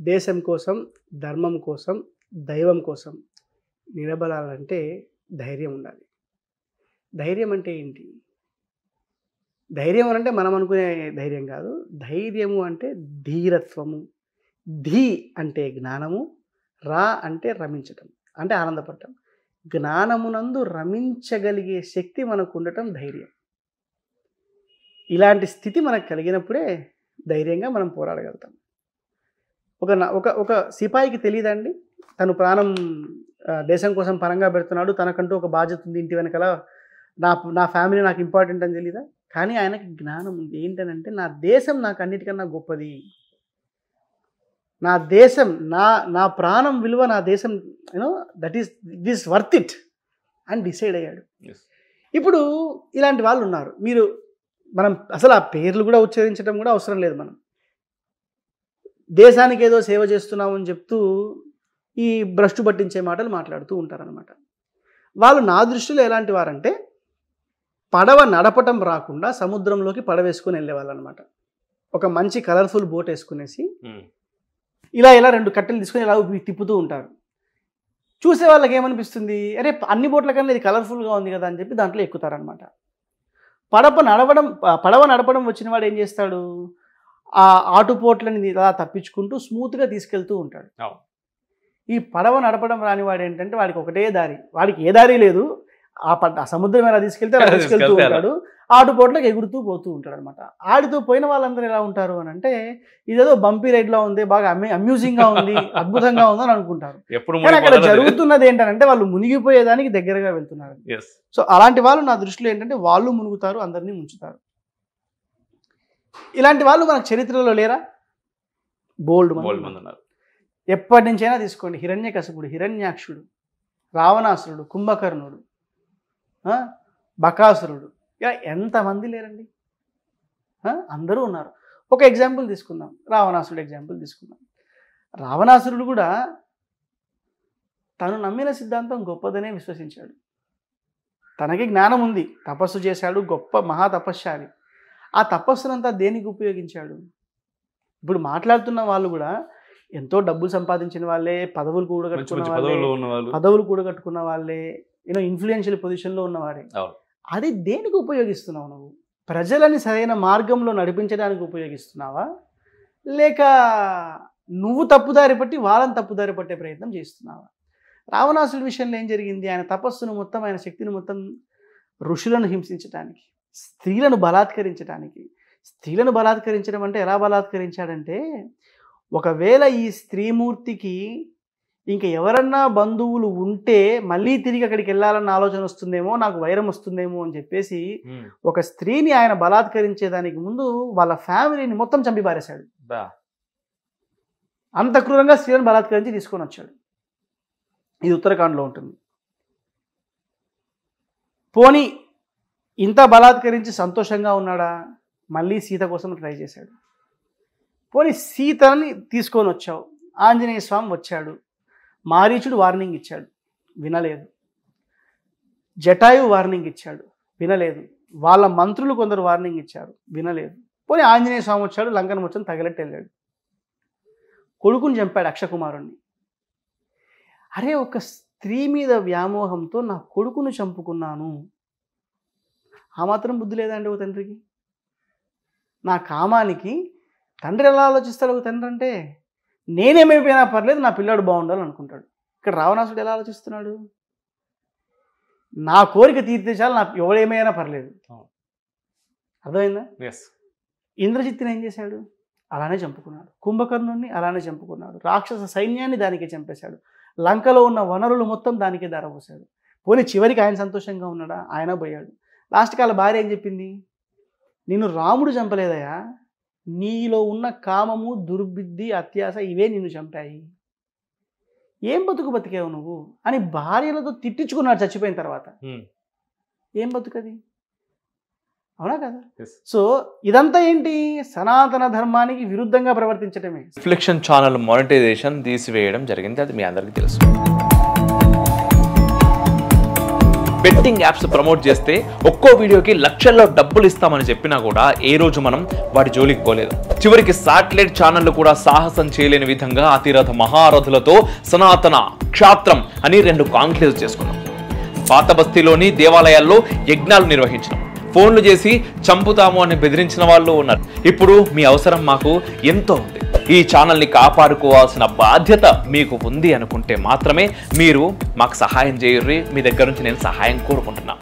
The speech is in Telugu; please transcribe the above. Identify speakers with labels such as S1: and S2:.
S1: దేశం కోసం, ధర్మం కోసం, దైవం కోసం నిలబడాలంటే ధైర్యం ఉండాలి. ధైర్యం అంటే ఏంటి? ధైర్యం అంటే మనం అనుకునే ధైర్యం కాదు. ధైర్యము అంటే ధీరత్వము. ధీ అంటే జ్ఞానము, రా అంటే రమించటం, అంటే ఆనందపడటం. జ్ఞానమునందు రమించగలిగే శక్తి మనకు ఉండటం ధైర్యం. ఇలాంటి స్థితి మనకు కలిగినప్పుడే ధైర్యంగా మనం పోరాడగలుగుతాం. ఒక సిపాయికి తెలియదండి, తను ప్రాణం దేశం కోసం పరంగా పెడుతున్నాడు, తనకంటూ ఒక బాధ్యత ఉంది, ఇంటి వెనకాల నా ఫ్యామిలీ నాకు ఇంపార్టెంట్ అని తెలీదా? కానీ ఆయనకి జ్ఞానం ఉంది. ఏంటనంటే నా దేశం నాకు అన్నిటికన్నా గొప్పది, నా దేశం, నా ప్రాణం విలువ నా దేశం, ఇట్ ఈస్ వర్త్ ఇట్ అని డిసైడ్ అయ్యాడు. ఇప్పుడు ఇలాంటి వాళ్ళు ఉన్నారు. మనం అసలు ఆ పేర్లు కూడా ఉచ్చరించడం కూడా అవసరం లేదు. మనం దేశానికి ఏదో సేవ చేస్తున్నామని చెప్తూ ఈ భ్రష్టు పట్టించే మాటలు మాట్లాడుతూ ఉంటారనమాట. వాళ్ళు నా దృష్టిలో ఎలాంటి వారంటే పడవ నడపటం రాకుండా సముద్రంలోకి పడవేసుకొని వెళ్ళేవాళ్ళు అనమాట. ఒక మంచి కలర్ఫుల్ బోట్ వేసుకునేసి ఇలా 2 కట్టెలు తీసుకొని ఇలా తిప్పుతూ ఉంటారు. చూసే వాళ్ళకి ఏమనిపిస్తుంది, అరే అన్ని బోట్ల కన్నా ఇది కలర్ఫుల్గా ఉంది కదా అని చెప్పి దాంట్లో ఎక్కుతారనమాట. పడవ నడపడం వచ్చిన వాడు ఏం చేస్తాడు, ఆ ఆటుపోట్లని ఇలా తప్పించుకుంటూ స్మూత్గా తీసుకెళ్తూ ఉంటాడు. ఈ పడవ నడపడం రాని వాడు ఏంటంటే వాడికి ఒకటే దారి, వాడికి ఏ దారి లేదు, ఆ సముద్రం ఎలా తీసుకెళ్తే అలా తీసుకెళ్తూ ఉంటాడు, ఆటుపోట్లకు ఎగురుతూ పోతూ ఉంటాడు అనమాట. ఆడితో పోయిన వాళ్ళందరూ ఎలా ఉంటారు అని అంటే ఇదేదో బంపీ రైడ్లో ఉంది, బాగా అమ్యూజింగ్గా ఉంది, అద్భుతంగా ఉంది అని అనుకుంటారు. కానీ అక్కడ జరుగుతున్నది ఏంటంటే వాళ్ళు మునిగిపోయేదానికి దగ్గరగా వెళ్తున్నారు. సో అలాంటి వాళ్ళు నా దృష్టిలో ఏంటంటే వాళ్ళు మునుగుతారు, అందరినీ ముంచుతారు. ఇలాంటి వాళ్ళు మనకు చరిత్రలో లేరా? బోల్డ్ మంది ఉన్నారు. ఎప్పటి నుంచైనా తీసుకోండి, హిరణ్యకశిపుడు, హిరణ్యాక్షుడు, రావణాసురుడు, కుంభకర్ణుడు, బకాసురుడు, ఇలా ఎంతమంది లేరండి, అందరూ ఉన్నారు. ఒక ఎగ్జాంపుల్ తీసుకుందాం, రావణాసురుడు ఎగ్జాంపుల్ తీసుకుందాం. రావణాసురుడు కూడా తను నమ్మిన సిద్ధాంతం గొప్పదనే విశ్వసించాడు. తనకి జ్ఞానం ఉంది, తపస్సు చేశాడు, గొప్ప మహా తపస్శాలి. ఆ తపస్సునంతా దేనికి ఉపయోగించాడు? ఇప్పుడు మాట్లాడుతున్న వాళ్ళు కూడా ఎంతో డబ్బులు సంపాదించిన వాళ్ళే, పదవులు కూడగట్టుకున్న వాళ్ళే, ఇన్ఫ్లుయెన్షియల్ పొజిషన్లో ఉన్నవారే. అది దేనికి ఉపయోగిస్తున్నావు నువ్వు? ప్రజలని సరైన మార్గంలో నడిపించడానికి ఉపయోగిస్తున్నావా, లేక నువ్వు తప్పుదారి పట్టి వాళ్ళని తప్పుదారి పట్టే ప్రయత్నం చేస్తున్నావా? రావణాసుడి విషయంలో ఏం జరిగింది? ఆయన తపస్సును మొత్తం, ఆయన శక్తిని మొత్తం ఋషులను హింసించడానికి, స్త్రీలను బలాత్కరించడానికి. స్త్రీలను బలాత్కరించడం అంటే ఎలా బలాత్కరించాడంటే, ఒకవేళ ఈ స్త్రీమూర్తికి ఇంక ఎవరన్నా బంధువులు ఉంటే మళ్ళీ తిరిగి అక్కడికి వెళ్ళాలన్న ఆలోచన వస్తుందేమో, నాకు వైరం వస్తుందేమో అని చెప్పేసి ఒక స్త్రీని ఆయన బలాత్కరించేదానికి ముందు వాళ్ళ ఫ్యామిలీని మొత్తం చంపి పారేశాడు. అంత క్రూరంగా స్త్రీలను బలాత్కరించి తీసుకొని వచ్చాడు. ఇది ఉత్తరాఖండ్లో ఉంటుంది. పోనీ ఇంత బలాత్కరించి సంతోషంగా ఉన్నాడా? మళ్ళీ సీత కోసం ట్రై చేశాడు. పోనీ సీతని తీసుకొని వచ్చావు, ఆంజనేయ స్వామి వచ్చాడు, మారీచుడు వార్నింగ్ ఇచ్చాడు, వినలేదు. జటాయు వార్నింగ్ ఇచ్చాడు, వినలేదు. వాళ్ళ మంత్రులు కొందరు వార్నింగ్ ఇచ్చారు, వినలేదు. పోనీ ఆంజనేయ స్వామి వచ్చాడు, లంకను మొత్తం తగలెట్టి వెళ్ళాడు. కొడుకుని చంపాడు, అక్షకుమారుణ్ణి. అరే, ఒక స్త్రీ మీద వ్యామోహంతో నా కొడుకును చంపుకున్నాను, ఆ మాత్రం బుద్ధి లేదండి ఒక తండ్రికి? నా కామానికి తండ్రి ఎలా ఆలోచిస్తాడు? ఒక తండ్రి అంటే నేనేమైపోయినా పర్లేదు, నా పిల్లాడు బాగుండాలని అనుకుంటాడు. ఇక్కడ రావణాసుడు ఎలా ఆలోచిస్తున్నాడు? నా కోరిక తీరితే చాలు, నా ఎవడేమైనా పర్లేదు. అర్థమైందా? ఇంద్రజిత్తుని ఏం చేశాడు? అలానే చంపుకున్నాడు. కుంభకర్ణుని అలానే చంపుకున్నాడు. రాక్షస సైన్యాన్ని దానికే చంపేశాడు. లంకలో ఉన్న వనరులు మొత్తం దానికే ధారపోశాడు. పోనీ చివరికి ఆయన సంతోషంగా ఉన్నాడా? ఆయన పోయాడు. లాస్ట్కి వాళ్ళ భార్య ఏం చెప్పింది? నిన్ను రాముడు చంపలేదయా, నీలో ఉన్న కామము, దుర్బుద్ధి, అత్యాస ఇవే నిన్ను చంపాయి. ఏం బతికావు నువ్వు అని భార్యలతో తిట్టించుకున్నాడు చచ్చిపోయిన తర్వాత. ఏం బతుకది? అవునా కదా? సో ఇదంతా ఏంటి? సనాతన ధర్మానికి విరుద్ధంగా ప్రవర్తించడమే.
S2: రిఫ్లెక్షన్ ఛానల్ మానిటైజేషన్ తీసివేయడం జరిగింది, అది మీ అందరికీ తెలుసు. బెట్టింగ్ యాప్స్ ప్రమోట్ చేస్తే ఒక్కో వీడియోకి లక్షల్లో డబ్బులు ఇస్తామని చెప్పినా కూడా ఏ రోజు మనం వాటి జోలికి పోలేదు. చివరికి శాటిలైట్ ఛానళ్లు కూడా సాహసం చేయలేని విధంగా అతిరథ మహారథులతో సనాతన క్షాత్రం అని 2 కాంక్లేవ్స్ చేసుకున్నాం. పాత బస్తీలోని దేవాలయాల్లో యజ్ఞాలు నిర్వహించినాం. ఫోన్లు చేసి చంపుతాము అని బెదిరించిన వాళ్ళు ఉన్నారు. ఇప్పుడు మీ అవసరం మాకు ఎంతో ఉంది. ఈ ఛానల్ని కాపాడుకోవాల్సిన బాధ్యత మీకు ఉంది అనుకుంటే మాత్రమే మీరు మాకు సహాయం చేయర్రి. మీ దగ్గర నుంచి నేను సహాయం కోరుకుంటున్నా.